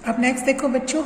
अब नेक्स्ट देखो बच्चों,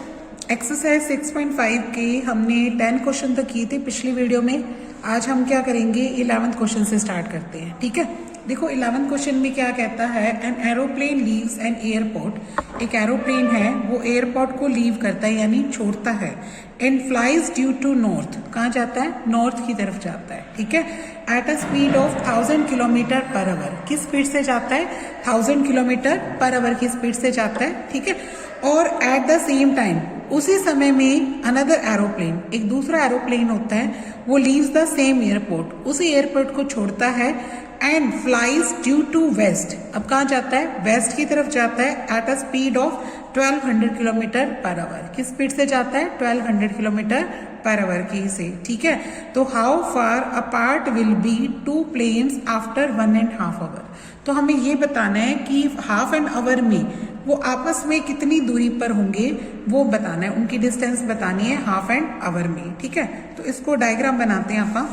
एक्सरसाइज 6.5 के हमने 10 क्वेश्चन तक किए थे पिछली वीडियो में। आज हम क्या करेंगे, 11th क्वेश्चन से स्टार्ट करते हैं। ठीक है, देखो 11th क्वेश्चन में क्या कहता है, an aeroplane leaves an airport. एक एरोप्लेन है वो एयरपोर्ट को लीव करता है यानी छोड़ता है। And flies due to north, कहाँ जाता है, नॉर्थ की तरफ जाता है। ठीक है, at a speed of 1000 kilometre per hour, किस स्पीड से जाता है, 1000 किलोमीटर पर आवर की स्पीड से जाता है। ठीक है, और एट द सेम टाइम उसी समय में अनदर एरोप्लेन, एक दूसरा एरोप्लेन होता है, वो लीव्स द सेम एयरपोर्ट, उसी एयरपोर्ट को छोड़ता है। And flies due to west, अब कहाँ जाता है, वेस्ट की तरफ जाता है। At a speed of 1200 kilometre per hour, किस स्पीड से जाता है, 1200 किलोमीटर पर आवर की से। ठीक है, तो how far apart will be two planes after 1.5 hour. तो हमें ये बताना है कि हाफ एन आवर में वो आपस में कितनी दूरी पर होंगे, वो बताना है, उनकी डिस्टेंस बतानी है हाफ एन आवर में। ठीक है, तो इसको डायग्राम बनाते हैं आप।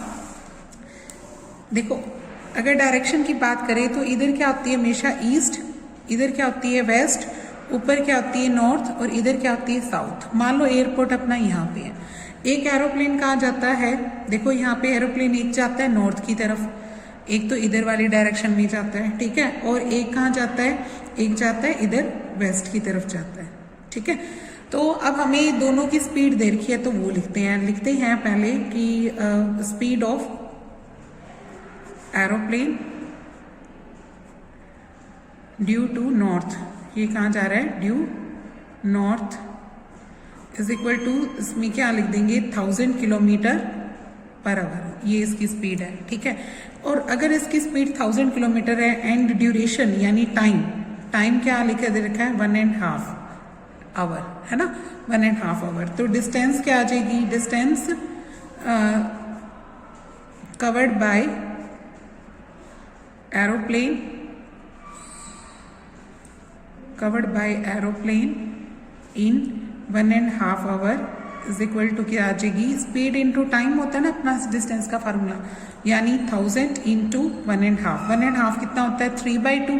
देखो अगर डायरेक्शन की बात करें तो इधर क्या होती है हमेशा ईस्ट, इधर क्या होती है वेस्ट, ऊपर क्या होती है नॉर्थ और इधर क्या होती है साउथ। मान लो एयरपोर्ट अपना यहाँ पे है, एक एरोप्लेन कहाँ जाता है, देखो यहाँ पे एरोप्लेन एक जाता है नॉर्थ की तरफ, एक तो इधर वाली डायरेक्शन में जाता है। ठीक है, और एक कहाँ जाता है, एक जाता है इधर वेस्ट की तरफ जाता है। ठीक है, तो अब हमें दोनों की स्पीड दे रखी है तो वो लिखते हैं पहले कि speed of aeroplane due to north, ये कहाँ जा रहा है, due north is equal to, इसमें क्या लिख देंगे 1000 किलोमीटर पर आवर, ये इसकी स्पीड है। ठीक है, और अगर इसकी स्पीड 1000 किलोमीटर है एंड ड्यूरेशन यानी टाइम क्या लिखा दे रखा है 1.5 आवर, है ना, 1.5 आवर। तो डिस्टेंस क्या आ जाएगी, distance covered by aeroplane in 1.5 hour is equal to क्या आ जाएगी, स्पीड इंटू टाइम होता है ना अपना डिस्टेंस का फार्मूला, यानी 1000 इंटू 1.5 कितना होता है 3/2।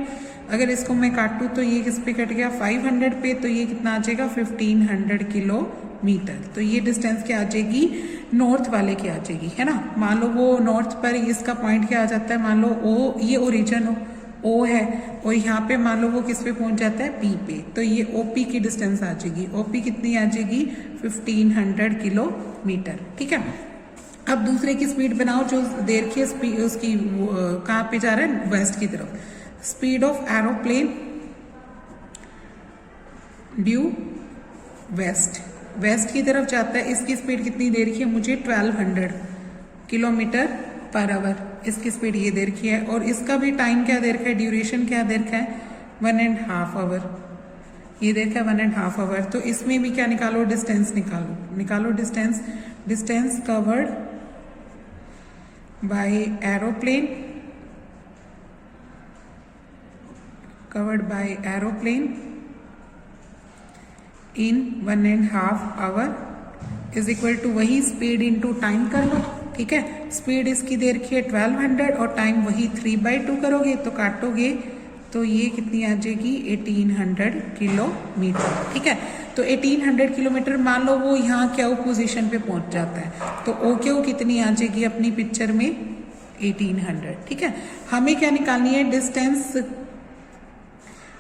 अगर इसको मैं काटूं तो ये किस पे कट गया 500 पे, तो ये कितना आ जाएगा 1500 किलोमीटर। तो ये डिस्टेंस क्या आ जाएगी, नॉर्थ वाले की आ जाएगी, है ना। मान लो वो नॉर्थ पर इसका पॉइंट क्या आ जाता है, मान लो ओ, ये ओरिजिन ओ है, और यहाँ पे मान लो वो किस पे पहुंच जाता है पी पे, तो ये ओपी की डिस्टेंस आ जाएगी। ओपी कितनी आ जाएगी 1500 किलोमीटर। ठीक है, अब दूसरे की स्पीड बनाओ जो देर की उसकी कहाँ पे जा रहा है, वेस्ट की तरफ। Speed of aeroplane due west की तरफ जाता है, इसकी स्पीड कितनी दे रखी है मुझे 1200 किलोमीटर पर आवर, इसकी स्पीड ये दे रखी है, और इसका भी टाइम क्या दे रखा है, ड्यूरेशन क्या दे रखा है 1.5 आवर, ये दे रखा है 1.5 आवर। तो इसमें भी क्या निकालो, डिस्टेंस निकालो distance covered by aeroplane in 1.5 hour is equal to वही स्पीड इंटू टाइम कर लो। ठीक है, स्पीड इसकी दे रखी है 1200 और टाइम वही 3/2 करोगे तो काटोगे तो ये कितनी आ जाएगी 1800 किलोमीटर। ठीक है, तो 1800 किलोमीटर मान लो वो यहाँ क्यू पोजीशन पे पहुंच जाता है, तो ओ क्यू कितनी आ जाएगी अपनी पिक्चर में 1800। ठीक है, हमें क्या निकालनी है, डिस्टेंस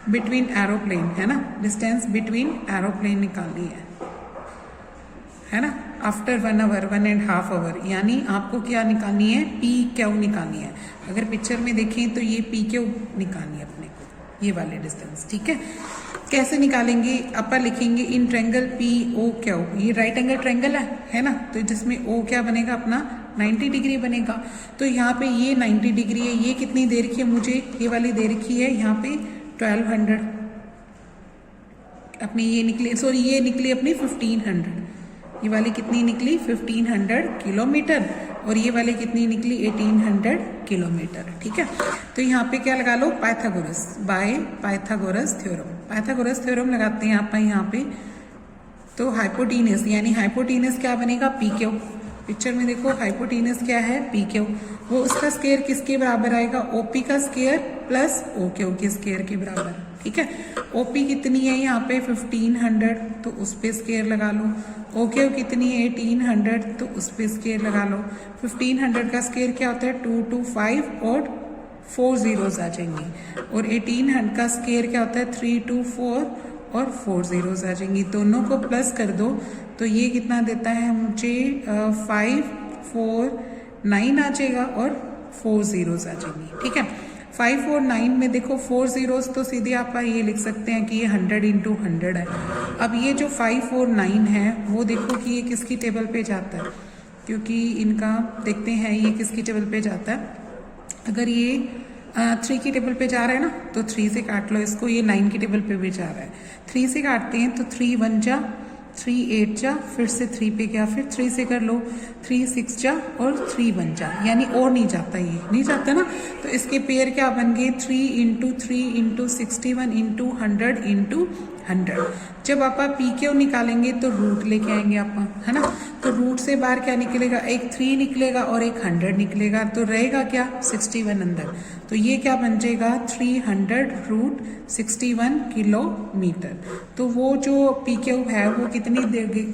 बिटवीन एरोप्लेन, है ना, डिस्टेंस बिटवीन एरोप्लेन निकालनी है ना, आफ्टर 1 आवर 1.5 आवर, यानी आपको क्या निकालनी है, पी क्यू निकालनी है। अगर पिक्चर में देखें तो ये पी क्यू निकालनी है अपने को, ये वाले डिस्टेंस। ठीक है, कैसे निकालेंगे, अपन लिखेंगे in triangle P O Q, ये राइट एंगल ट्रायंगल है ना, तो जिसमें ओ क्या बनेगा अपना 90 डिग्री बनेगा। तो यहाँ पे ये 90 डिग्री है, ये कितनी दे रखी है मुझे, ये वाली दे रखी है यहाँ पे 1200, अपनी ये निकली, सॉरी ये निकली अपनी 1500, ये वाली कितनी निकली 1500 किलोमीटर, और ये वाली कितनी निकली 1800 किलोमीटर। ठीक है, तो यहाँ पे क्या लगा लो, पाइथागोरस बाय पाइथागोरस थ्योरम लगाते हैं आप यहाँ पे। तो हाइपोटीनस यानी हाइपोटीनस क्या बनेगा पी क्यू, पिक्चर में देखो हाइपोटीनस क्या है पी क्यू, वो उसका स्क्वायर किसके बराबर आएगा, ओपी का स्क्वायर प्लस ओ क्यू के स्क्वायर के बराबर। ठीक है। ओपी कितनी है यहाँ पे 1500, तो उस पे स्केयर लगा लो। ओके कितनी है 1800, तो उस पे स्केयर लगा लो। 1500 का स्केयर क्या होता है 2 2 5 और 4 जीरोस आ जाएंगी, और 1800 का स्केयर क्या होता है 3 2 4 और 4 जीरोस आ जाएंगी। दोनों को प्लस कर दो तो ये कितना देता है मुझे 5 4 9 आ जाएगा और 4 जीरोस आ जाएंगी, ठीक है। 5 और 9 में देखो 4 जीरोस तो सीधे आप ये लिख सकते हैं कि ये 100 इंटू 100 है। अब ये जो 5 और 9 है वो देखो कि ये किसकी टेबल पे जाता है, क्योंकि इनका देखते हैं ये किसकी टेबल पे जाता है। अगर ये 3 की टेबल पे जा रहा है ना तो 3 से काट लो इसको, ये 9 की टेबल पे भी जा रहा है। 3 से काटते हैं तो 3 1 जा, 3 8 जा, फिर से 3 पे गया, फिर 3 से कर लो, 3 6 जा और 3 1 जा, यानी और नहीं जाता, ये नहीं जाता ना। तो इसके पेयर क्या बन गए 3 इंटू 3 इंटू 61 इंटू 100 इंटू 100। जब आप पी क्यू निकालेंगे तो रूट लेके आएंगे आप, है ना। तो रूट से बाहर क्या निकलेगा, एक 3 निकलेगा और एक 100 निकलेगा, तो रहेगा क्या 61 अंदर। तो ये क्या बन जाएगा 300√61 किलोमीटर। तो वो जो पी क्यू है वो कितनी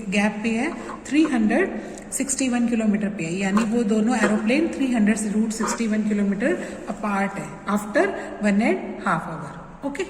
गैप पे है 361 किलोमीटर पे है, यानी वो दोनों एरोप्लेन 300√61 किलोमीटर अपार्ट है आफ्टर 1.5 आवर। ओके,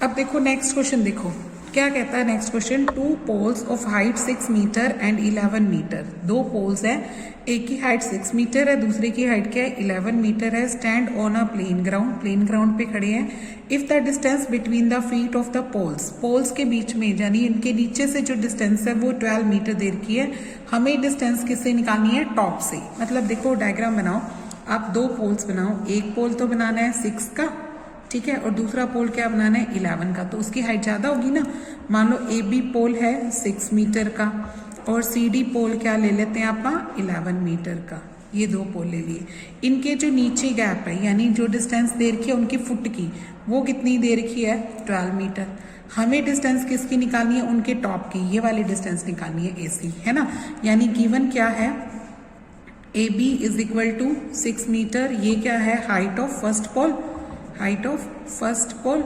अब देखो नेक्स्ट क्वेश्चन, देखो क्या कहता है next question. 2 poles of height 6 metre and 11 metre. 2 poles है, एक की हाइट 6 मीटर है, दूसरे की हाइट क्या है 11 मीटर है। Stand on a plane ground, plane ground पे खड़े हैं। If the distance between the feet of the poles, poles के बीच में यानी इनके नीचे से जो डिस्टेंस है वो 12 मीटर देर की है। हमें डिस्टेंस किससे निकालनी है टॉप से। मतलब देखो डायग्राम बनाओ, आप 2 पोल्स बनाओ, एक पोल तो बनाना है 6 का, ठीक है, और दूसरा पोल क्या बनाना है 11 का, तो उसकी हाइट ज्यादा होगी ना। मान लो ए बी पोल है 6 मीटर का और सी डी पोल क्या ले लेते हैं आप 11 मीटर का। ये 2 पोल ले लिए। इनके जो नीचे गैप है यानी जो डिस्टेंस दे रखी है उनकी फुट की, वो कितनी दे रखी है 12 मीटर। हमें डिस्टेंस किसकी निकालनी है उनके टॉप की, ये वाली डिस्टेंस निकालनी है AC, है ना। यानी गिवन क्या है AB is equal to 6 metre, ये क्या है height of first pole, height of first pole,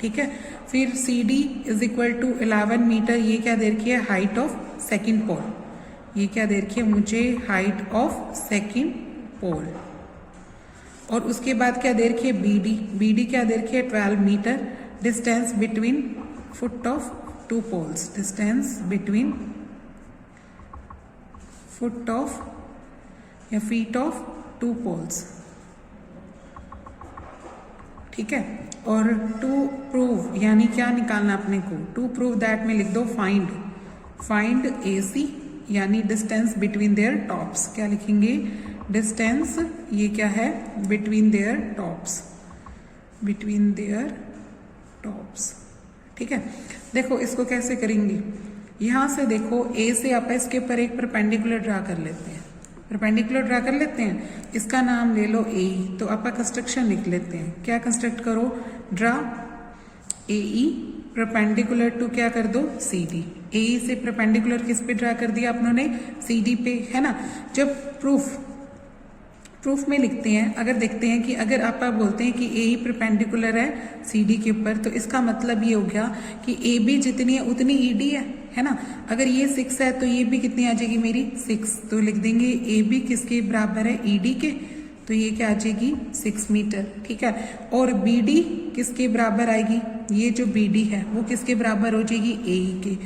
ठीक है। फिर CD is equal to 11 metre, ये क्या दे रखी है हाइट ऑफ सेकंड पोल, ये क्या दे रखी है मुझे हाइट ऑफ सेकंड पोल। और उसके बाद क्या दे रखी है BD क्या दे रखी है 12 metre. Distance between foot of 2 poles, distance between foot of या फीट ऑफ 2 पोल्स, ठीक है। और टू प्रूव यानी क्या निकालना अपने को, टू प्रूव दैट में लिख दो फाइंड AC यानी डिस्टेंस बिटवीन देयर टॉप्स। क्या लिखेंगे डिस्टेंस, ये क्या है between their tops, between their tops, ठीक है। देखो इसको कैसे करेंगे, यहां से देखो A से आप इसके ऊपर एक परपेंडिकुलर ड्रा कर लेते हैं, परपेंडिकुलर ड्रा कर लेते हैं, इसका नाम ले लो AE। तो आप कंस्ट्रक्शन लिख लेते हैं, क्या कंस्ट्रक्ट करो ड्रा AE परपेंडिकुलर टू क्या कर दो CD। AE से परपेंडिकुलर किस पे ड्रा कर दिया आप लोगों ने CD पे, है ना। जब प्रूफ में लिखते हैं, अगर देखते हैं कि अगर आप बोलते हैं कि AE परपेंडिकुलर है CD के ऊपर, तो इसका मतलब ये हो गया कि AB जितनी है उतनी ED है ना। अगर ये 6 है तो ये भी कितनी आ जाएगी मेरी 6, तो लिख देंगे AB किसके बराबर है ED के, तो ये क्या आ जाएगी 6 मीटर, ठीक है। और BD किसके बराबर आएगी, ये जो BD है वो किसके बराबर हो जाएगी AE के।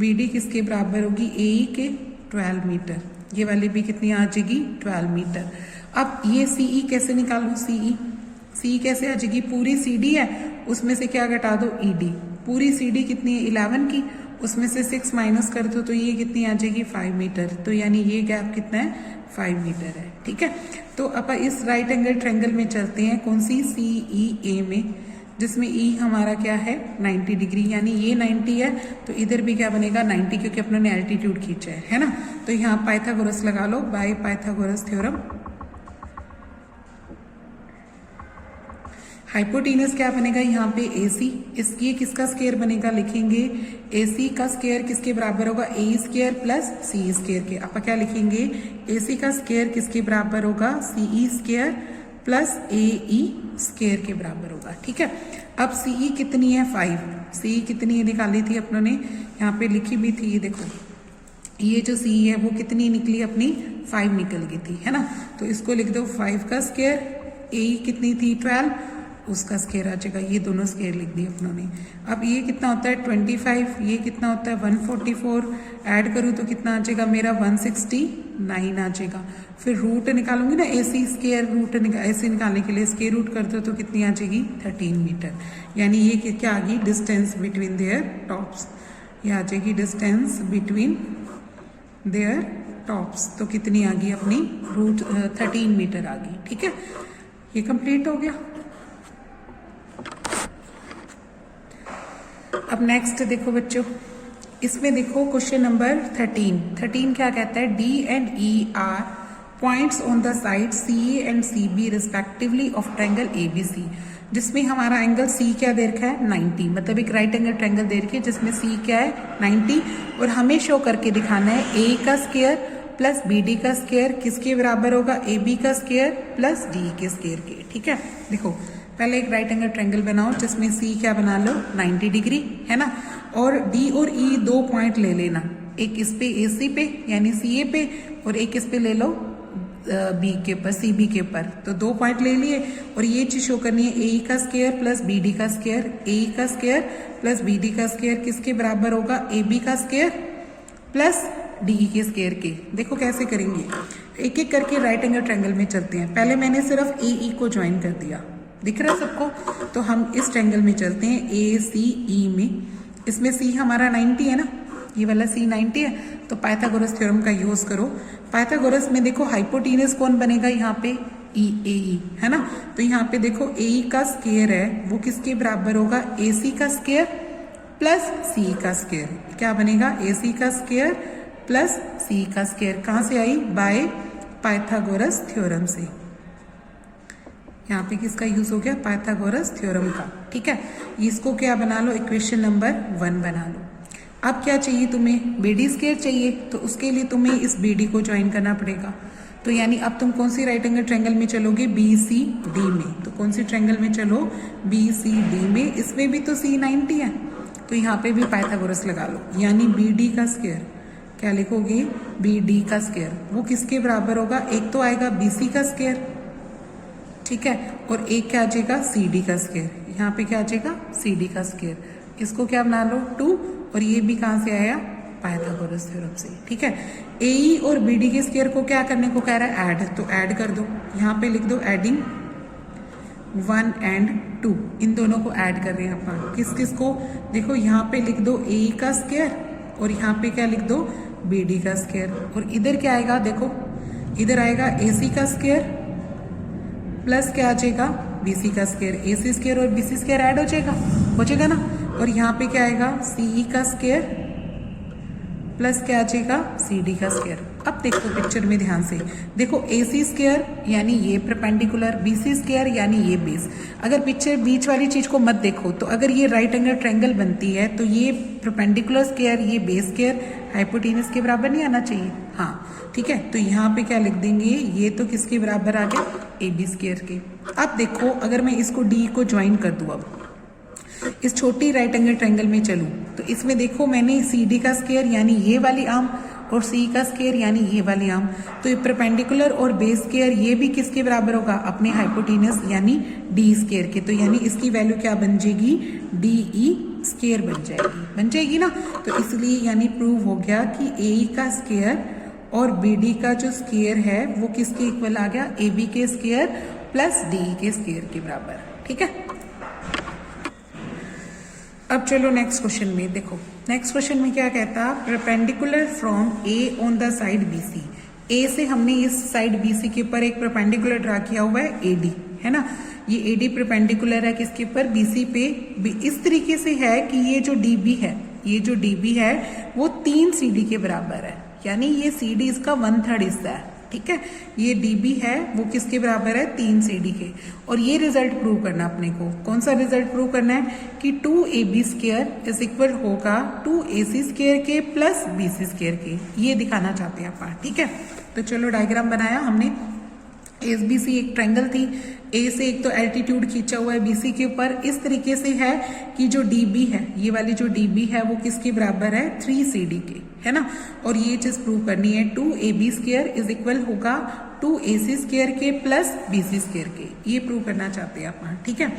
BD किसके बराबर होगी AE के 12 मीटर, ये वाली भी कितनी आ जाएगी 12 मीटर। अब ये CE कैसे निकालूं, CE कैसे आ जाएगी, पूरी CD है उसमें से क्या घटा दो ED, पूरी CD कितनी है 11 की, उसमें से 6 माइनस कर दो तो ये कितनी आ जाएगी 5 मीटर। तो यानी ये गैप कितना है 5 मीटर है, ठीक है। तो अब इस राइट एंगल ट्रायंगल में चलते हैं, कौन सी CEA में, जिसमें E हमारा क्या है 90 डिग्री, यानी ये 90 है तो इधर भी क्या बनेगा 90, क्योंकि अपनों ने एल्टीट्यूड खींचा है ना। तो यहाँ पाइथागोरस लगा लो, बाय पाइथागोरस थ्योरम। हाइपोटेनस क्या बनेगा यहाँ पे AC, इसकी किसका स्क्वायर बनेगा, लिखेंगे AC का स्क्वायर किसके बराबर होगा AE square plus CE square के। आप क्या लिखेंगे AC का स्क्वायर किसके बराबर होगा CE स्क्वायर प्लस ए ई स्केयर के बराबर होगा। ठीक है, अब सी ई कितनी है 5, सी ई कितनी है निकाली थी अपनों ने, यहाँ पे लिखी भी थी, ये देखो ये जो सी है वो कितनी निकली अपनी 5 निकल गई थी, है ना। तो इसको लिख दो 5 का स्केयर, ए कितनी थी 12, उसका स्केयर आ जाएगा, ये दोनों स्केयर लिख दिए अपनों ने। अब ये कितना होता है 25, ये कितना होता है 144, ऐड करूँ तो कितना आ जाएगा मेरा 169 आ जाएगा। फिर रूट निकालूंगी ना, ए सी स्केयर रूट ऐसे निकालने के लिए स्केयर रूट कर दो तो कितनी आ जाएगी 13 मीटर, यानी ये क्या आ गई डिस्टेंस बिटवीन देयर टॉप्स, ये आ जाएगी डिस्टेंस बिटवीन देयर टॉप्स, तो कितनी आ गई अपनी रूट 13 मीटर आ गई। ठीक है, ये कंप्लीट हो गया। अब नेक्स्ट देखो बच्चों, इसमें देखो क्वेश्चन नंबर 13 क्या कहता है, D and E are points on the side C A and C B respectively of triangle A B C, जिसमें हमारा एंगल सी क्या दे रखा है 90, मतलब एक राइट एंगल ट्रायंगल दे रखी है जिसमें सी क्या है 90, और हमें शो करके दिखाना है ए का स्केयर प्लस बी डी का स्केयर किसके बराबर होगा, ए बी का स्केयर प्लस डी के स्केयर के। ठीक है, देखो पहले एक राइट एंगल ट्रायंगल बनाओ जिसमें सी क्या बना लो 90 डिग्री, है ना, और डी और ई 2 पॉइंट ले लेना, एक इस पे ए सी पे यानी सी ए पे, और एक इस पे ले लो बी के ऊपर सी बी के ऊपर, तो 2 पॉइंट ले लिए, और ये चीज शो करनी है ए का स्केयर प्लस बी डी का स्केयर, ए का स्केयर प्लस बी डी का स्केयर किसके बराबर होगा, ए बी का स्केयर प्लस डी के स्केयर के। देखो कैसे करेंगे, एक एक करके राइट एंगल ट्रायंगल में चलते हैं। पहले मैंने सिर्फ ए ई को ज्वाइन कर दिया, दिख रहा है सबको, तो हम इस ट्रायंगल में चलते हैं ए सी ई में, इसमें सी हमारा 90 है ना, ये वाला सी 90 है, तो पाइथागोरस थ्योरम का यूज करो। पाइथागोरस में देखो हाइपोटेनस कौन बनेगा यहाँ पे ई ए ई, है ना, तो यहाँ पे देखो ए ई का स्केयर है वो किसके बराबर होगा, ए सी का स्केयर प्लस सी का स्केयर, क्या बनेगा ए सी का स्केयर प्लस सी का स्केयर, कहाँ से आई, बाय पाइथागोरस थ्योरम से। यहाँ पे किसका यूज हो गया, पाइथागोरस थ्योरम का। ठीक है, इसको क्या बना लो, इक्वेशन नंबर 1 बना लो। अब क्या चाहिए तुम्हें, बीडी स्केयर चाहिए, तो उसके लिए तुम्हें इस बीडी को ज्वाइन करना पड़ेगा। तो यानी अब तुम कौन सी राइट एंगल ट्रायंगल में चलोगे, बी सी डी में, तो कौन सी ट्रायंगल में चलो, बी सी डी में, इसमें भी तो सी 90 है, तो यहाँ पे भी पाइथागोरस लगा लो, यानी बी डी का स्केयर क्या लिखोगे, बी डी का स्केयर वो किसके बराबर होगा, एक तो आएगा बी सी का स्केयर, ठीक है, और एक क्या आ जाएगा सी डी का स्केयर, यहाँ पे क्या आ जाएगा सी डी का स्केयर, इसको क्या बना लो 2, और ये भी कहाँ से आया, पाइथागोरस थ्योरम से। ठीक है, ए ई और बी डी के स्केयर को क्या करने को कह रहा है, ऐड, तो ऐड कर दो, यहाँ पे लिख दो एडिंग 1 and 2, इन दोनों को ऐड कर रहे हैं अपन, किस किस को, देखो यहाँ पे लिख दो ए ई का स्केयर, और यहाँ पे क्या लिख दो बी डी का स्केयर, और इधर क्या आएगा, देखो इधर आएगा ए सी का स्केयर प्लस क्या आ जाएगा बी सी का स्केयर, ए सी स्केयर और बी सी स्केयर ऐड हो जाएगा ना, और यहाँ पे क्या आएगा सी ई का स्केयर प्लस क्या आ जाएगा सी डी का स्केयर। अब देखो पिक्चर में ध्यान से देखो, ए सी स्केयर यानी ये परपेंडिकुलर, बी सी स्केयर यानी ये बेस। अगर पिक्चर बीच वाली चीज को मत देखो, तो अगर ये राइट एंगल ट्रायंगल बनती है तो ये परपेंडिकुलर स्केयर, ये बेस स्केयर हाइपोटेनस के बराबर नहीं आना चाहिए, हाँ ठीक है। तो यहाँ पे क्या लिख देंगे, ये तो किसके बराबर आ गया, ए बी स्केयर के। अब देखो अगर मैं इसको डी को ज्वाइन कर दूँ, अब इस छोटी राइट एंगल ट्रायंगल में चलूं, तो इसमें देखो मैंने सी डी का स्केयर यानी ये वाली आर्म और सी का स्केयर यानी ये वाली आर्म, तो ये परपेंडिकुलर और बेस स्केयर ये भी किसके बराबर होगा, अपने हाइपोटेनस यानी डी स्केयर के। तो यानी इसकी वैल्यू क्या बन जाएगी, डी ई स्केयर बन जाएगी ना। तो इसलिए यानी प्रूव हो गया कि ए का स्केयर और बी डी का जो स्केयर है वो किसके इक्वल आ गया, ए बी के स्केयर प्लस डी के स्केयर के बराबर, ठीक है। अब चलो नेक्स्ट क्वेश्चन में देखो, नेक्स्ट क्वेश्चन में क्या कहता, perpendicular from A on the side B C. A से हमने इस साइड बी सी के ऊपर एक परपेंडिकुलर ड्रा किया हुआ है ए डी, है ना। ये ए डी परपेंडिकुलर है किसके ऊपर, बी सी पे, इस तरीके से है कि ये जो डी बी है, ये जो डी बी है वो 3 सी डी के बराबर है, यानी ये सी डी इसका 1/3 हिस्सा है, ठीक है। ये डी बी है वो किसके बराबर है, 3 सी डी के। और ये रिजल्ट प्रूव करना अपने को, कौन सा रिजल्ट प्रूव करना है कि 2 A B square is equal होगा 2 ए सी स्केयर के प्लस बी सी स्केयर के, ये दिखाना चाहते हैं अपन, ठीक है। तो चलो डायग्राम बनाया हमने, एस बी सी एक ट्रायंगल थी, ए से एक तो एल्टीट्यूड खींचा हुआ है बीसी के ऊपर, इस तरीके से है कि जो डीबी है, ये वाली जो डीबी है वो किसके बराबर है 3CD के, है ना। और ये चीज प्रूव करनी है 2AB स्क्वायर इज इक्वल होगा 2AC स्क्वायर के प्लस BC स्क्वायर के, ये प्रूव करना चाहते हैं आप, ठीक है।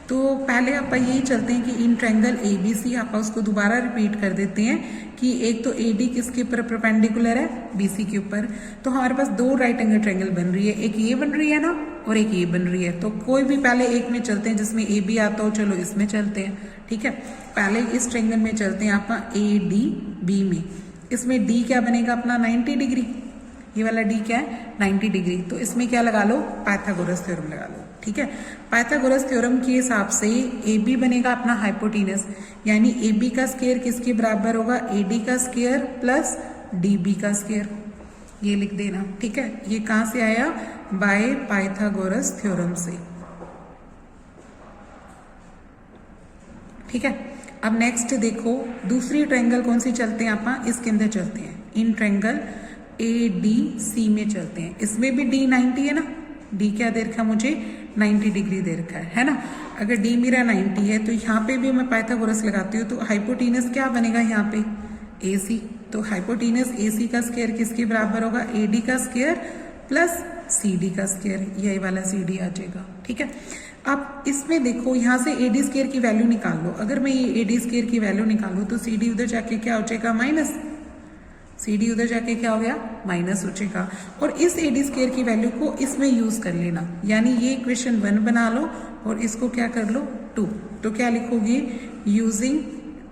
तो पहले आप यही चलते हैं कि इन ट्रायंगल ABC आप उसको दोबारा रिपीट कर देते हैं कि एक तो AD किसके ऊपर परपेंडिकुलर है BC के ऊपर, तो हमारे पास दो राइट एंगल ट्रायंगल बन रही है, एक ये बन रही है ना और एक ये बन रही है। तो कोई भी पहले एक में चलते हैं जिसमें AB आता हो, चलो इसमें चलते हैं, ठीक है। पहले इस ट्रायंगल में चलते हैं आपका ADB में, इसमें D क्या बनेगा अपना 90 डिग्री, ये वाला D क्या है 90 डिग्री, तो इसमें क्या लगा लो पाइथागोरस थ्योरम लगा लो, ठीक है। पाइथागोरस थ्योरम के हिसाब से AB बनेगा अपना हाइपोटेनस, यानी AB का स्क्वायर किसके बराबर होगा AD का स्क्वायर प्लस DB का स्क्वायर, ये लिख देना, ठीक है। ये कहां से आया बाय पाइथागोरस थ्योरम से, ठीक है। अब नेक्स्ट देखो दूसरी ट्रायंगल कौन सी चलते हैं आप, इसके अंदर चलते हैं, इन ट्रायंगल ADC में चलते हैं। इसमें भी D 90 है ना, D क्या दे रखा मुझे 90 डिग्री दे रखा है ना। अगर D मेरा 90 है तो यहाँ पे भी मैं पाइथागोरस लगाती हूँ, तो हाइपोटेनस क्या बनेगा यहाँ पे AC, तो हाइपोटेनस AC का स्क्वायर किसके बराबर होगा AD का स्क्वायर प्लस CD का स्क्वायर, यही वाला CD आ जाएगा, ठीक है। अब इसमें देखो यहाँ से AD स्क्वायर की वैल्यू निकाल लो, अगर मैं ये AD स्क्वायर की वैल्यू निकालूँ तो CD उधर जाके क्या हो जाएगा माइनस, CD उधर जाके क्या हो गया माइनस हो जाएगा, और इस AD स्क्वायर की वैल्यू को इसमें यूज कर लेना, यानी ये इक्वेशन 1 बना लो और इसको क्या कर लो 2, तो क्या लिखोगे यूजिंग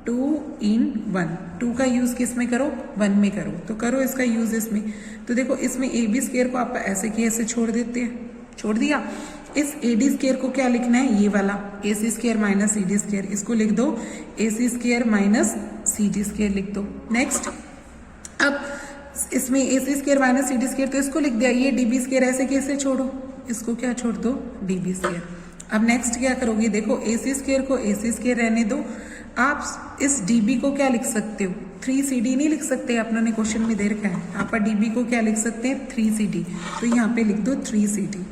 2 in 1, 2 का यूज किस में करो 1 में करो, तो करो इसका यूज इसमें। तो देखो इसमें AB स्क्वायर को आप ऐसे की ऐसे छोड़ देते हैं, छोड़ दिया। इस AD स्क्वायर को क्या लिखना है ये वाला AC square minus CD square, इसको लिख दो AC square minus CD square लिख दो। नेक्स्ट अब इसमें AC square minus CD square, तो इसको लिख दिया, ये DB स्क्वायर ऐसे कैसे छोड़ो, इसको क्या छोड़ दो DB स्क्वायर। अब नेक्स्ट क्या करोगे, देखो AC स्क्वायर को AC स्क्वायर रहने दो, आप इस DB को क्या लिख सकते हो 3CD नहीं लिख सकते, आपने क्वेश्चन में दे रखा है, आप DB को क्या लिख सकते हैं 3CD, तो यहाँ पे लिख दो 3CD,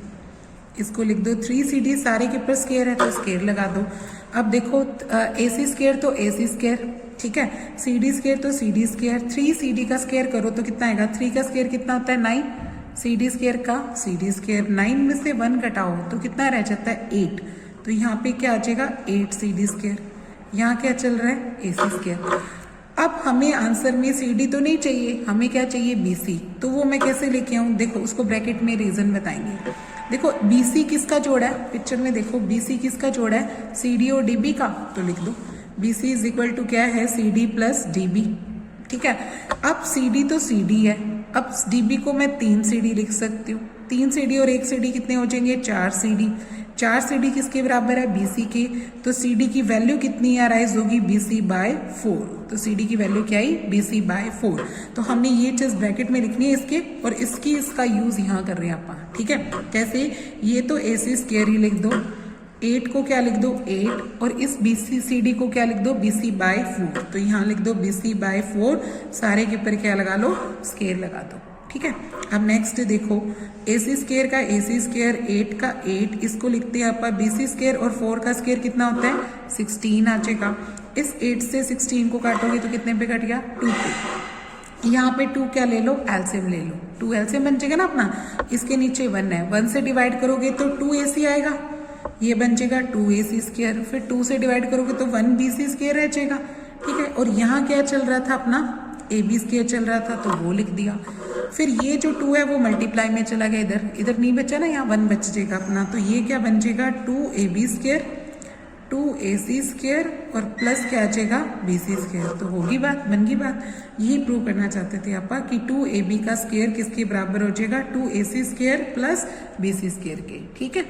इसको लिख दो 3CD, सारे के ऊपर स्क्वायर है तो स्क्वायर लगा दो। अब देखो AC स्क्वायर तो AC स्क्वायर, ठीक है, CD स्क्वायर तो CD स्क्वायर, 3CD का स्क्वायर करो तो कितना आएगा, 3 का स्क्वायर कितना होता है 9, CD स्क्वायर का CD स्क्वायर, 9 में से 1 घटाओ तो कितना रह जाता है 8, तो यहाँ पे क्या आ जाएगा 8 CD स्क्वायर, यहाँ क्या चल रहा है AC स्क्वायर। अब हमें आंसर में CD तो नहीं चाहिए, हमें क्या चाहिए BC, तो वो मैं कैसे लेके आऊँ, देखो उसको ब्रैकेट में रीजन बताएंगे। देखो BC किसका जोड़ा है, पिक्चर में देखो BC किसका जोड़ा है CD और DB का, तो लिख दो BC इज इक्वल टू क्या है CD प्लस DB, ठीक है। अब CD तो CD है, अब DB को मैं 3CD लिख सकती हूँ, 3CD और 1CD कितने हो जाएंगे 4CD, 4CD किसके बराबर है BC के, तो CD की वैल्यू कितनी आ राइज होगी BC बाय 4, तो CD की वैल्यू क्या आई BC बाय 4, तो हमने ये चीज ब्रैकेट में लिखनी है इसके, और इसका यूज यहाँ कर रहे हैं आप, ठीक है। कैसे, ये तो AC स्क्वायर ही लिख दो, 8 को क्या लिख दो 8, और इस BC CD को क्या लिख दो BC बाय 4, तो यहाँ लिख दो BC बाय 4, सारे के ऊपर क्या लगा लो स्क्वायर लगा दो, ठीक है। अब नेक्स्ट देखो AC स्क्वायर का AC स्क्वायर 8 का 8, इसको लिखते हैं आप BC स्क्वायर, और 4 का स्क्वायर कितना होता है 16 आ जाएगा। इस 8 से 16 को काटोगे तो कितने पे कट गया 2 पे, यहाँ पे 2 क्या ले लो एलसीएम ले लो, 2 एलसीएम बन जाएगा ना अपना, इसके नीचे 1 है, 1 से डिवाइड करोगे तो 2AC आएगा, ये बन जाएगा 2AC स्क्वायर, फिर 2 से डिवाइड करोगे तो 1BC स्क्वायर रह जाएगा, ठीक है। और यहाँ क्या चल रहा था अपना AB स्क्वायर चल रहा था, तो वो लिख दिया। फिर ये जो 2 है वो मल्टीप्लाई में चला गया, इधर इधर नहीं बचा ना, यहाँ 1 बच जाएगा अपना, तो ये क्या बन जाएगा 2AB स्क्वायर 2AC स्क्वायर और प्लस क्या आ जाएगा BC स्क्वायर, तो होगी बात, बन गई बात। यही प्रूव करना चाहते थे आप कि 2AB का स्क्वायर किसके बराबर हो जाएगा 2AC square plus BC square के, ठीक है।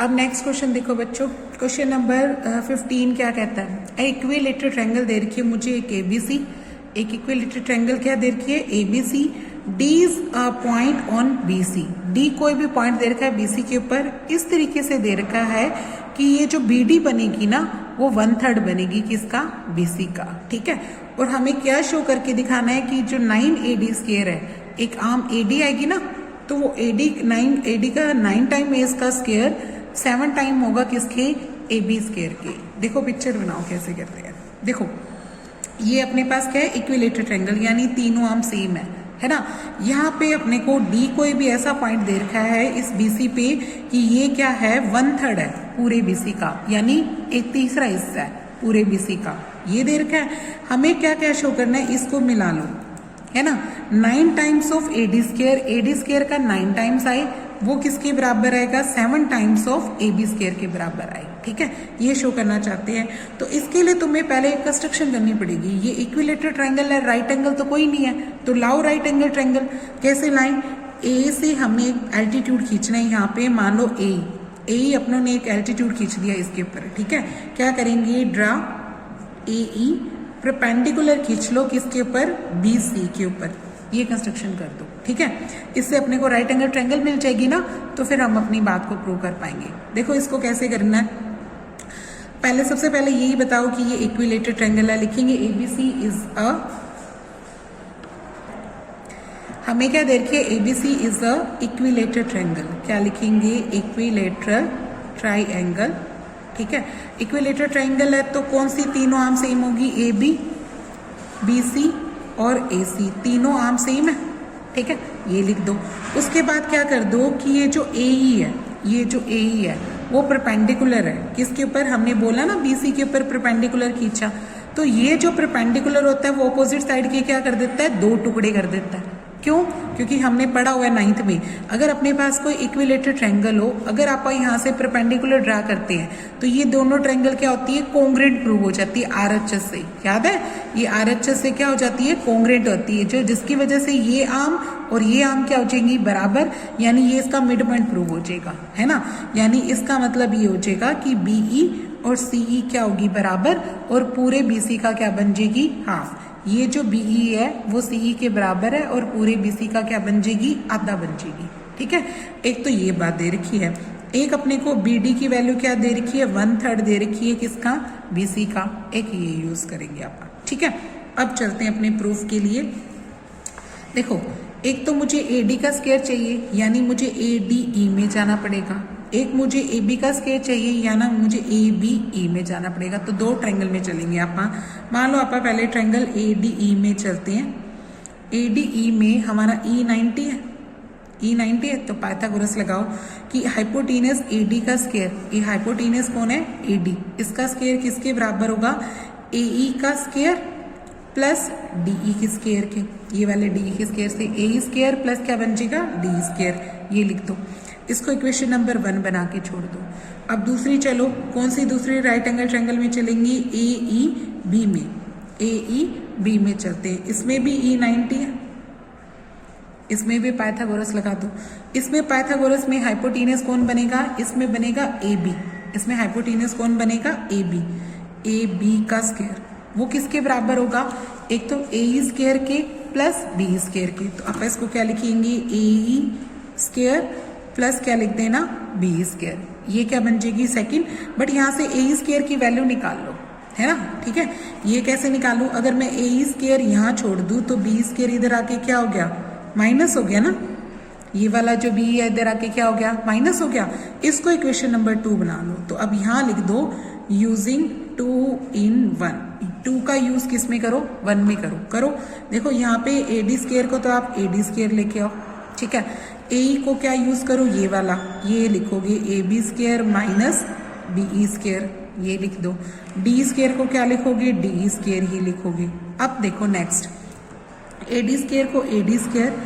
अब नेक्स्ट क्वेश्चन देखो बच्चों, क्वेश्चन नंबर 15 क्या कहता है, इक्विलेटरल ट्रायंगल दे रखी है मुझे एक ABC, एक इक्विलेटरल ट्रायंगल क्या दे रखी है ABC, D is a point on BC, D कोई भी पॉइंट दे रखा है BC के ऊपर, इस तरीके से दे रखा है कि ये जो BD बनेगी ना वो 1/3 बनेगी किसका BC का, ठीक है। और हमें क्या शो करके दिखाना है कि जो 9AD स्क्वायर है एक आर्म AD आएगी ना, तो वो AD का 9 टाइम A का स्क्वायर 7 टाइम होगा किसके, AB स्क्वायर के। देखो पिक्चर बनाओ कैसे करते हैं। देखो ये अपने पास क्या है, इक्विलेटरल ट्रायंगल, यानी तीनों आर्म सेम है ना। यहाँ पे अपने को D कोई भी ऐसा पॉइंट दे रखा है इस BC पे कि ये क्या है, 1/3 है पूरे BC का, यानी एक तीसरा हिस्सा है पूरे BC का, ये दे रखा है। हमें क्या क्या शो करना है, इसको मिला लो, है ना। 9 टाइम्स ऑफ AD स्क्वायर का 9 टाइम्स आए, वो किसके बराबर आएगा, 7 टाइम्स ऑफ AB स्क्वायर के बराबर आए। ठीक है, ये शो करना चाहते हैं। तो इसके लिए तुम्हें पहले एक कंस्ट्रक्शन करनी पड़ेगी। ये इक्विलेटरल ट्रायंगल है, राइट एंगल तो कोई नहीं है, तो लाओ राइट एंगल ट्रायंगल। कैसे लाएं, A से हमने एक एल्टीट्यूड खींचना है, यहाँ पे मान लो ए अपनों ने एक एल्टीट्यूड खींच दिया इसके ऊपर। ठीक है, क्या करेंगे, ड्रा AE, परपेंडिकुलर खींच लो किसके ऊपर, BC के ऊपर। ये कंस्ट्रक्शन कर दो। ठीक है, इससे अपने को राइट एंगल ट्रायंगल मिल जाएगी ना, तो फिर हम अपनी बात को प्रूव कर पाएंगे। देखो इसको कैसे करना है, पहले सबसे पहले यही बताओ कि ये इक्विलेटरल ट्रायंगल है। लिखेंगे ABC इज अ, हमें क्या देखिए, ABC is a equilateral triangle. क्या लिखेंगे, इक्विलेटरल ट्रायंगल। ठीक है, इक्विलेटरल ट्रायंगल है तो कौन सी तीनों आर्म सेम होगी, AB, BC और AC, तीनों आर्म सेम है। ठीक है, ये लिख दो। उसके बाद क्या कर दो कि ये जो AE है वो परपेंडिकुलर है किसके ऊपर, हमने बोला ना BC के ऊपर परपेंडिकुलर खींचा, तो ये जो परपेंडिकुलर होता है वो ऑपोजिट साइड के क्या कर देता है, 2 टुकड़े कर देता है। क्यों, क्योंकि हमने पढ़ा हुआ है 9th में, अगर अपने पास कोई इक्विलेटरल ट्रायंगल हो, अगर आप यहाँ से परपेंडिकुलर ड्रा करते हैं तो ये दोनों ट्रायंगल क्या होती है, कोंग्रेंट प्रूव हो जाती है RHS से। याद है, ये RHS से क्या हो जाती है, कोंग्रेंट होती है, जो जिसकी वजह से ये आर्म और ये आर्म क्या हो जाएंगी, बराबर, यानी ये इसका मिड पॉइंट प्रूव हो जाएगा, है ना। यानी इसका मतलब ये हो जाएगा कि BE और CE क्या होगी, बराबर, और पूरे BC का क्या बन जाएगी, हाफ। ये जो BE है वो CE के बराबर है और पूरे BC का क्या बन जाएगी, आधा बन जाएगी। ठीक है, एक तो ये बात दे रखी है। एक अपने को BD की वैल्यू क्या दे रखी है, 1/3 दे रखी है किसका, BC का। एक ये यूज करेंगे आप। ठीक है, अब चलते हैं अपने प्रूफ के लिए। देखो, एक तो मुझे AD का स्क्वायर चाहिए, यानी मुझे ADE में जाना पड़ेगा। एक मुझे AB का स्क्वायर चाहिए, यानी मुझे ABE में जाना पड़ेगा। तो 2 ट्रायंगल में चलेंगे आप। मान लो आप पहले ट्रायंगल ADE में चलते हैं। ADE में हमारा E90 है, E90 है, तो पाइथागोरस लगाओ कि हाइपोटेनस AD का स्क्वायर, ये हाइपोटेनस कौन है, AD, इसका स्क्वायर किसके बराबर होगा, AE का स्क्वायर प्लस DE के स्क्वायर के। ये वाले DE के स्क्वायर से AE स्क्वायर प्लस क्या बन जाएगा, DE स्क्वायर। ये लिख दो, इसको इक्वेशन नंबर 1 बना के छोड़ दो। अब दूसरी चलो, कौन सी दूसरी राइट एंगल ट्रायंगल में चलेंगी, AEB में। AEB में चलते हैं, इसमें भी E90 है, इसमें भी पाइथागोरस लगा दो। इसमें पाइथागोरस में हाइपोटेनस कौन बनेगा, इसमें बनेगा AB, इसमें हाइपोटेनस कौन बनेगा, AB का स्क्वायर, वो किसके बराबर होगा, एक तो AE स्क्वायर के प्लस BE स्क्वायर के। तो आप इसको क्या लिखेंगे, AE स्क्वायर प्लस क्या लिख देना, BE स्क्वायर। ये क्या बन जाएगी, सेकंड। बट यहाँ से AE स्क्वायर की वैल्यू निकाल लो, है ना। ठीक है, ये कैसे निकालूं, अगर मैं AE स्क्वायर यहाँ छोड़ दूं तो BE स्क्वायर इधर आके क्या हो गया, माइनस हो गया ना। ये वाला जो BE है इधर आके क्या हो गया, माइनस हो गया। इसको इक्वेशन नंबर 2 बना लो। तो अब यहाँ लिख दो, यूजिंग 2 in 1। 2 का यूज किस में करो, 1 में करो। देखो यहाँ पे AD स्क्वायर को तो आप AD स्क्वायर लेके आओ। ठीक है, AE को क्या यूज करो, ये वाला, ये लिखोगे AB square minus BE square, ये लिख दो। DE स्क्वायर को क्या लिखोगे, DE स्क्वायर ही लिखोगे। अब देखो नेक्स्ट, AD स्क्वायर को AD स्क्वायर,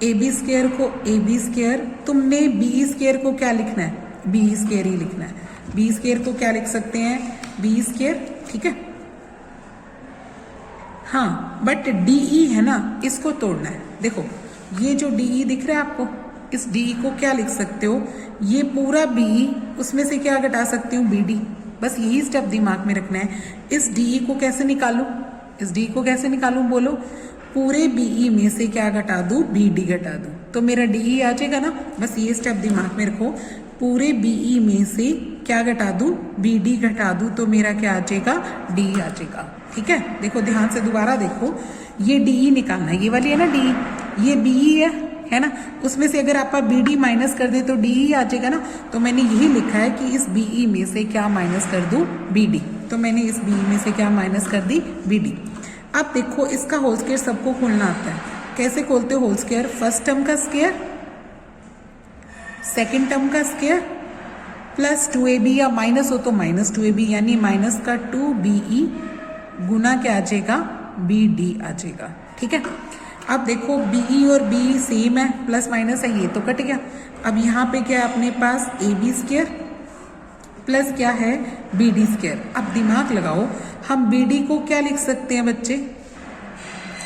AB स्क्वायर को AB स्क्वायर, तुमने BE स्क्वायर को क्या लिखना है, BE स्क्वायर ही लिखना है। BE स्क्वायर को क्या लिख सकते हैं, BE स्क्वायर। ठीक है, हाँ, बट DE है ना, इसको तोड़ना है। देखो ये जो DE दिख रहा है आपको, इस DE को क्या लिख सकते हो, ये पूरा BE, उसमें से क्या घटा सकती हूँ, BD। बस यही स्टेप दिमाग में रखना है। इस DE को कैसे निकालूं, इस DE को कैसे निकालूं, बोलो, पूरे BE में से क्या घटा दूं, BD घटा दूं, तो मेरा DE आ जाएगा ना। बस ये स्टेप दिमाग में रखो, पूरे BE में से क्या घटा दूं, BD घटा दूं, तो मेरा क्या आ जाएगा, DE आ जाएगा। ठीक है, देखो ध्यान से दोबारा देखो, ये DE निकालना है, ये वाली है ना DE, ये BE है ना, उसमें से अगर आप BD माइनस कर दे तो DE आ जाएगा ना। तो मैंने यही लिखा है कि इस BE में से क्या माइनस कर दूं, BD। तो मैंने इस BE में से क्या माइनस कर दी, BD। अब देखो इसका होल स्क्वायर सबको खोलना आता है। कैसे खोलते हो होल स्क्वायर? फर्स्ट टर्म का स्क्वायर, सेकेंड टर्म का स्क्वायर प्लस 2AB, या माइनस हो तो माइनस 2AB, यानी माइनस का 2BE गुना क्या आ जाएगा, BD आ जाएगा। ठीक है, अब देखो BE और BE सेम है, प्लस माइनस है, ये तो कट गया। अब यहाँ पे क्या है अपने पास, AB स्क्वायर प्लस क्या है, BD स्क्वायर। अब दिमाग लगाओ, हम BD को क्या लिख सकते हैं बच्चे,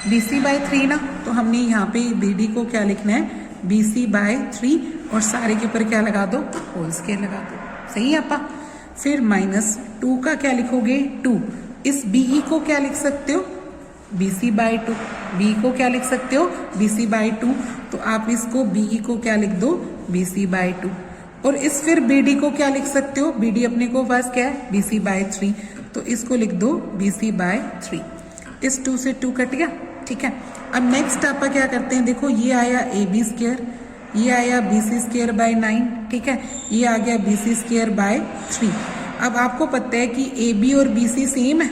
BC/3 ना। तो हमने यहाँ पे BD को क्या लिखना है, BC/3, और सारे के ऊपर क्या लगा दो, होल स्क्वायर लगा दो। सही है आपा। फिर -2 का क्या लिखोगे, 2। इस BE को क्या लिख सकते हो, BC/2। BE को क्या लिख सकते हो, BC/2। तो आप इसको BE को क्या लिख दो, BC/2। और इस फिर BD को क्या लिख सकते हो, BD अपने को पास क्या है, BC/3। तो इसको लिख दो BC/3। इस 2 से 2 कट गया। ठीक है, अब नेक्स्ट आप क्या करते हैं, देखो ये आया AB स्क्वायर, ये आया BC स्क्वायर बाय 9। ठीक है, ये आ गया BC स्क्वायर बाय 3। अब आपको पता है कि AB और BC सेम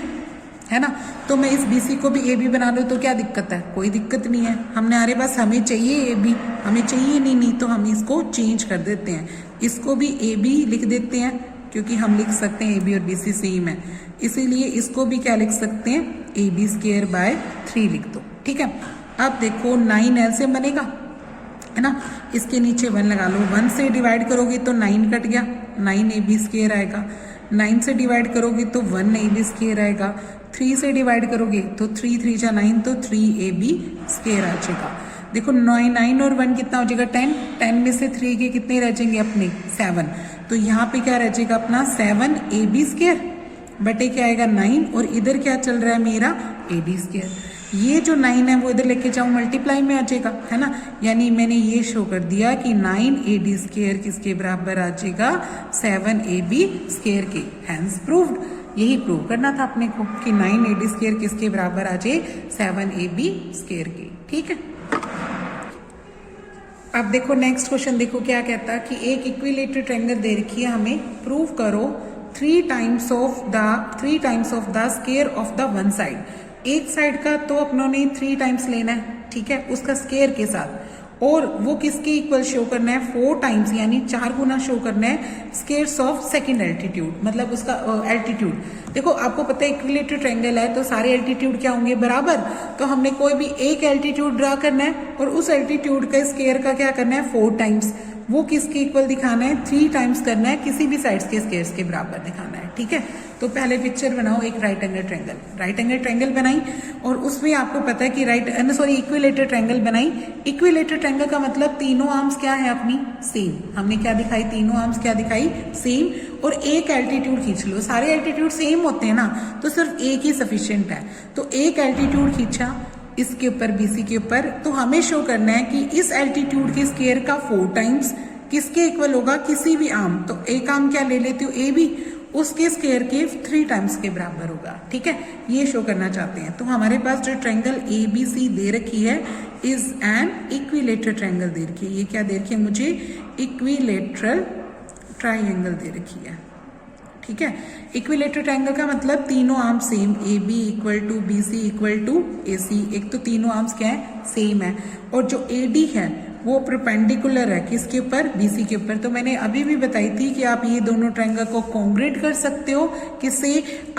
है ना, तो मैं इस BC को भी AB बना लूँ तो क्या दिक्कत है, कोई दिक्कत नहीं है। हमने हमारे पास हमें चाहिए AB, हमें चाहिए नहीं तो हम इसको चेंज कर देते हैं, इसको भी AB लिख देते हैं, क्योंकि हम लिख सकते हैं AB और BC सेम है, इसीलिए इसको भी क्या लिख सकते हैं, AB स्क्वायर बाय 3 लिख दो। ठीक है, अब देखो 9 LCM बनेगा, है ना, इसके नीचे 1 लगा लो। 1 से डिवाइड करोगे तो 9 कट गया, 9 AB स्क्वायर आएगा। 9 से डिवाइड करोगे तो 1 AB स्क्वायर आएगा। 3 से डिवाइड करोगे तो 3 3 जा 9, तो 3 AB स्क्वायर आ जाएगा। देखो 9 और 1 कितना हो जाएगा, 10। 10 में से 3 के कितने रह जाएंगे अपने, 7। तो यहाँ पे क्या रह जाएगा अपना 7 AB स्क्वायर बटे क्या आएगा 9, और इधर क्या चल रहा है मेरा, AD स्क्वायर। ये जो 9 है वो इधर लेके जाऊँ, मल्टीप्लाई में आ जाएगा, है ना। यानी मैंने ये शो कर दिया कि 9 AD स्क्वायर किसके बराबर आ जाएगा, 7 AB स्क्वायर के। Hence proved. यही प्रूव करना था अपने को कि 9 AD स्क्वायर किसके बराबर आ जाए, 7 AB स्क्वायर के। ठीक है, अब देखो नेक्स्ट क्वेश्चन, देखो क्या कहता है कि एक इक्विलेटरल ट्रायंगल दे रखी है हमें, प्रूव करो 3 times of the square of the one side. एक साइड का तो अपनों ने 3 टाइम्स लेना है, ठीक है, उसका स्क्वायर के साथ, और वो किसके इक्वल शो करना है, 4 टाइम्स, यानी 4 गुना शो करना है स्क्वायर्स ऑफ सेकंड एल्टीट्यूड, मतलब उसका एल्टीट्यूड। देखो आपको पता है इक्विलेटरल ट्रायंगल है तो सारे एल्टीट्यूड क्या होंगे, बराबर। तो हमने कोई भी एक एल्टीट्यूड ड्रा करना है और उस एल्टीट्यूड का स्क्वायर का क्या करना है, 4 टाइम्स। वो किसके इक्वल दिखाना है, 3 टाइम्स करना है, किसी भी साइड्स के स्क्वायर्स के बराबर दिखाना है। ठीक है, तो पहले पिक्चर बनाओ, एक राइट एंगल ट्रायंगल बनाई, और उसमें आपको पता है कि इक्विलेटरल ट्रायंगल बनाई। इक्विलेटरल ट्रायंगल का मतलब तीनों आर्म्स क्या है अपनी, सेम। हमने क्या दिखाई, तीनों आर्म्स क्या दिखाई, सेम, और एक एल्टीट्यूड खींच लो। सारे एल्टीट्यूड सेम होते हैं ना, तो सिर्फ एक ही सफिशिएंट है। तो एक एल्टीट्यूड खींचा इसके ऊपर, BC के ऊपर, तो हमें शो करना है कि इस एल्टीट्यूड के स्क्वायर का 4 टाइम्स किसके इक्वल होगा, किसी भी आर्म। तो एक आर्म क्या ले लेती हूँ, AB, उसके स्क्वायर के 3 टाइम्स के बराबर होगा। ठीक है, ये शो करना चाहते हैं। तो हमारे पास जो ट्रायंगल ABC दे रखी है इज एन इक्विलेटरल ट्रायंगल दे रखी है। ये क्या दे रखी है मुझे, इक्विलेटरल ट्रायंगल दे रखी है। ठीक है, इक्विलेटरल ट्रायंगल का मतलब तीनों arm same, AB equal to BC equal to AC। एक तो तीनों आर्म्स क्या है, सेम है, और जो AD है वो परपेंडिकुलर है किसके ऊपर, BC के ऊपर। तो मैंने अभी भी बताई थी कि आप ये दोनों ट्रायंगल को कॉन्ग्रेट कर सकते हो, किससे,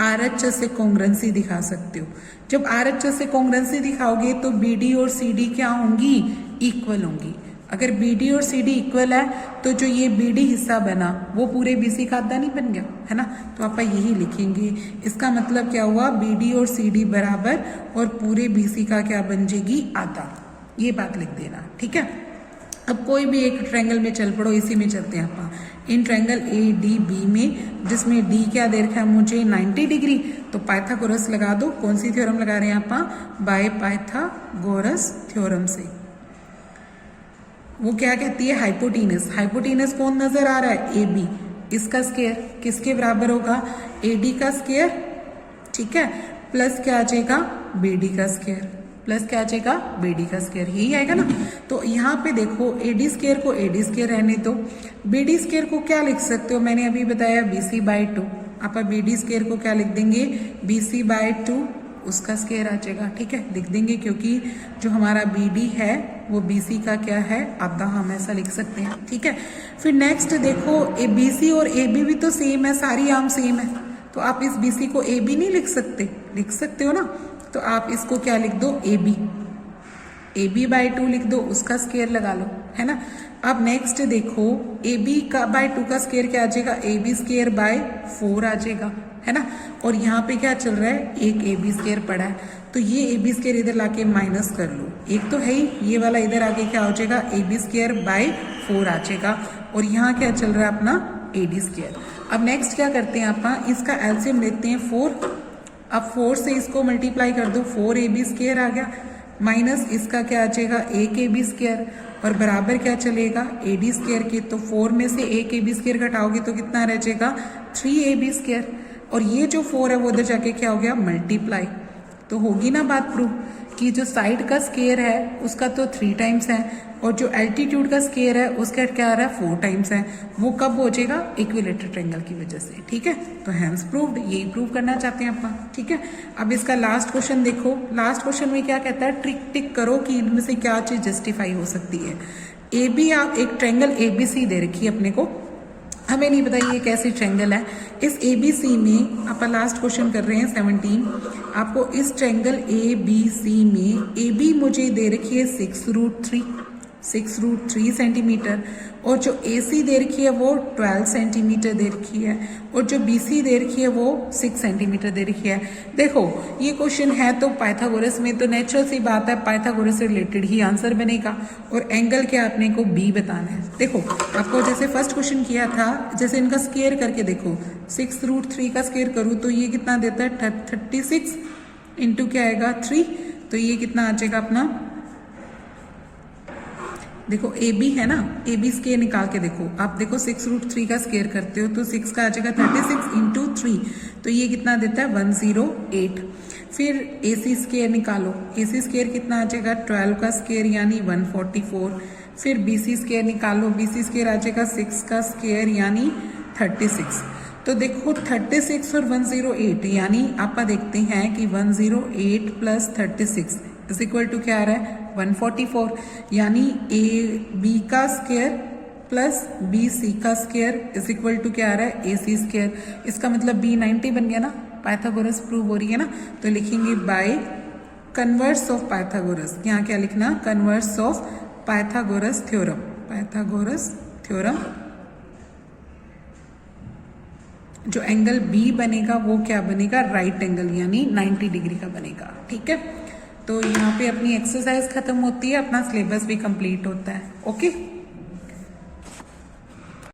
RHS से कॉन्ग्रेंसी दिखा सकते हो। जब RHS से कॉन्ग्रेंसी दिखाओगे तो BD और CD क्या होंगी, इक्वल होंगी। अगर BD और CD इक्वल है तो जो ये BD हिस्सा बना वो पूरे BC का आधा नहीं बन गया, है ना। तो आप यही लिखेंगे, इसका मतलब क्या हुआ, BD और CD बराबर और पूरे BC का क्या बन जाएगी, आधा। ये बात लिख देना। ठीक है, अब कोई भी एक ट्रायंगल में चल पड़ो, इसी में चलते हैं आप। इन ट्रायंगल ADB में जिसमें D क्या दे रखा है मुझे, 90 डिग्री, तो पाइथागोरस लगा दो। कौन सी थ्योरम लगा रहे हैं आप, बाय पाइथागोरस थ्योरम से। वो क्या कहती है, हाइपोटीनस। हाइपोटीनस कौन नजर आ रहा है, AB। इसका स्क्वायर किसके बराबर होगा, AD का स्क्वायर, ठीक है, प्लस क्या आ जाएगा, BD का स्क्वायर। प्लस क्या आ जाएगा BD का स्क्वायर, यही आएगा ना। तो यहाँ पे देखो AD स्क्वायर को AD स्क्वायर रहने दो, BD स्क्वायर को क्या लिख सकते हो, मैंने अभी बताया BC/2, आप BD स्क्वायर को क्या लिख देंगे BC/2 उसका स्क्वायर आ जाएगा, ठीक है, लिख देंगे क्योंकि जो हमारा BD है वो BC का क्या है आधा, हम ऐसा लिख सकते हैं, ठीक है। फिर नेक्स्ट देखो BC और AB भी तो सेम है, सारी आर्म सेम है, तो आप इस BC को AB नहीं लिख सकते हो ना, तो आप इसको क्या लिख दो AB/2 लिख दो, उसका स्क्वायर लगा लो, है ना। अब नेक्स्ट देखो AB/2 का स्क्वायर क्या आ जाएगा AB²/4 आ जाएगा, है ना। और यहाँ पे क्या चल रहा है, एक AB² पड़ा है, तो ये AB² इधर लाके माइनस कर लो, एक तो है ही, ये वाला इधर आके क्या हो जाएगा AB²/4 आ जाएगा, और यहाँ क्या चल रहा है अपना AD²। अब नेक्स्ट क्या करते हैं, आप इसका एलसीएम लेते हैं 4, अब 4 से इसको मल्टीप्लाई कर दो, 4AB² आ गया, माइनस इसका क्या आ जाएगा 1AB², और बराबर क्या चलेगा AD² के, तो 4 में से 1AB² घटाओगे तो कितना रह जाएगा 3AB², और ये जो 4 है वो उधर जाके क्या हो गया मल्टीप्लाई, तो होगी ना बात प्रूव कि जो साइड का स्क्वायर है उसका तो 3 टाइम्स है, और जो एल्टीट्यूड का स्क्वायर है उसका क्या आ रहा है 4 टाइम्स है, वो कब हो जाएगा इक्विलेटरल ट्रायंगल की वजह से, ठीक है। तो हैंस प्रूव्ड, यही प्रूव करना चाहते हैं अपन, ठीक है। अब इसका लास्ट क्वेश्चन देखो, लास्ट क्वेश्चन में क्या कहता है, टिक करो कि इनमें से क्या चीज जस्टिफाई हो सकती है। AB, आप एक ट्रायंगल ABC दे रखी है अपने को, हमें नहीं पता ये कैसी ट्रायंगल है, इस ABC में अपन लास्ट क्वेश्चन कर रहे हैं 17, आपको इस ट्रायंगल ABC में AB मुझे दे रखी है 6√3 सेंटीमीटर, और जो AC दे रखी है वो 12 सेंटीमीटर दे रखी है, और जो BC दे रखी है वो 6 सेंटीमीटर दे रखी है। देखो ये क्वेश्चन है तो पाइथागोरस में, तो नेचुरल सी बात है पाइथागोरस से रिलेटेड ही आंसर बनेगा, और एंगल क्या अपने को B बताना है। देखो आपको जैसे फर्स्ट क्वेश्चन किया था, जैसे इनका स्क्वायर करके देखो, 6√3 का स्क्वायर करूँ तो ये कितना देता है 36 इंटू क्या आएगा 3, तो ये कितना आ जाएगा अपना, देखो AB है ना, AB स्क्वायर निकाल के देखो, आप देखो 6√3 का स्क्वायर करते हो तो 6 का आ जाएगा 36 इंटू 3, तो ये कितना देता है 108। फिर AC स्क्वायर निकालो, AC स्क्वायर कितना आ जाएगा 12 का स्क्वायर यानी 144। फिर BC स्क्वायर निकालो, BC स्क्वायर आ जाएगा 6 का स्क्वायर यानी 36। तो देखो 36 और 108 यानी आप देखते हैं कि 108 प्लस 36 इज इक्वल टू क्या आ रहा है 144, यानी AB का स्क्वायर प्लस BC का स्क्वायर इज इक्वल टू क्या आ रहा है AC स्क्वायर। इसका मतलब B 90 बन गया ना, पाइथागोरस प्रूव हो रही है ना, तो लिखेंगे बाय कन्वर्स ऑफ पाइथागोरस, यहाँ क्या लिखना converse of Pythagoras theorem, Pythagoras theorem, जो एंगल B बनेगा वो क्या बनेगा राइट एंगल यानी 90 डिग्री का बनेगा, ठीक है। तो यहाँ पे अपनी एक्सरसाइज खत्म होती है, अपना सिलेबस भी कंप्लीट होता है, ओके।